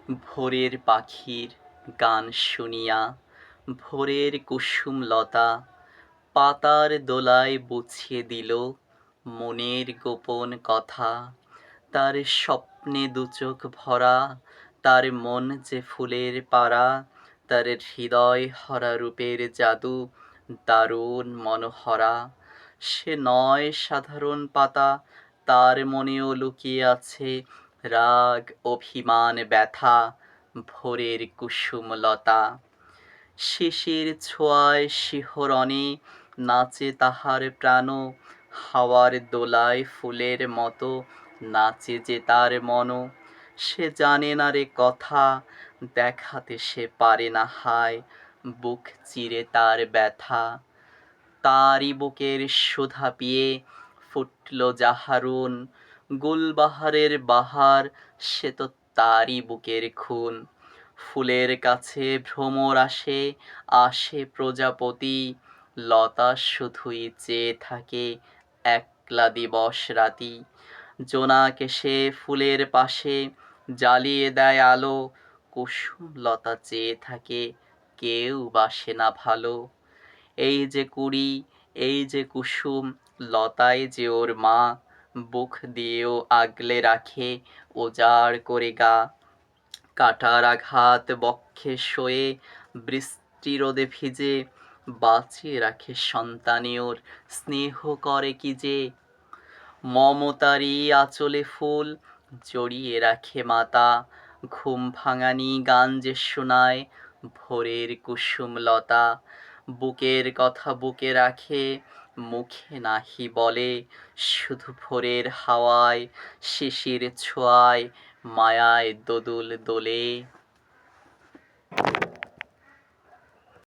ভোরের পাখির গান শুনিয়া, ভোরের কুসুম লতা পাতার দোলায় বুঝিয়ে দিল মনের গোপন কথা। তার স্বপ্নে দুচোখ ভরা, তার মন যে ফুলের পাড়া, তার হৃদয় হরা রূপের জাদু দারুণ মনোহরা। সে নয় সাধারণ পাতা, তার মনেও লুকিয়ে আছে রাগ, অভিমান, ব্যথা, ভোরের কুসুমলতা। শিশির ছোঁয়ায় শিহরণে নাচে তাহার প্রাণ, হাওয়ার দোলায় ফুলের মতো নাচে যে তার মন। সে জানে না রে কথা, দেখাতে সে পারে না হায়, বুক চিরে তার ব্যথা। তারই বুকের সুধা পিয়ে ফুটল যাহারুন, গুলবাহারের বাহার সে তো তারই বুকের খুন। ফুলের কাছে ভ্রমর আসে, আসে প্রজাপতি, লতা শুধুই চেয়ে থাকে একলা দিবস রাতি। জোনাক এসে ফুলের পাশে জ্বালিয়ে দেয় আলো, কুসুম লতা চেয়ে থাকে কেউ বাসে না ভালো। এই যে কুড়ি, এই যে কুসুম লতায় যে ওর মা, বুক দিয়েও আগলে রাখে উজাড় করে গা। কাঁটার আঘাত বক্ষে সয়ে, বৃষ্টি রোদে ভিজে, বাঁচিয়ে রাখে সন্তানী ওর, স্নেহ করে কি যে। মমতারই আঁচলে ফুল জড়িয়ে রাখে মাতা, ঘুম ভাঙানি গান যে শোনায় ভোরের কুসুমলতা। বুকের কথা বুকে রাখে, মুখে নাহি বলে, শুধু ভোরের হাওয়ায়, শিশির ছোঁয়ায়, মায়ায় দোদুল দোলে।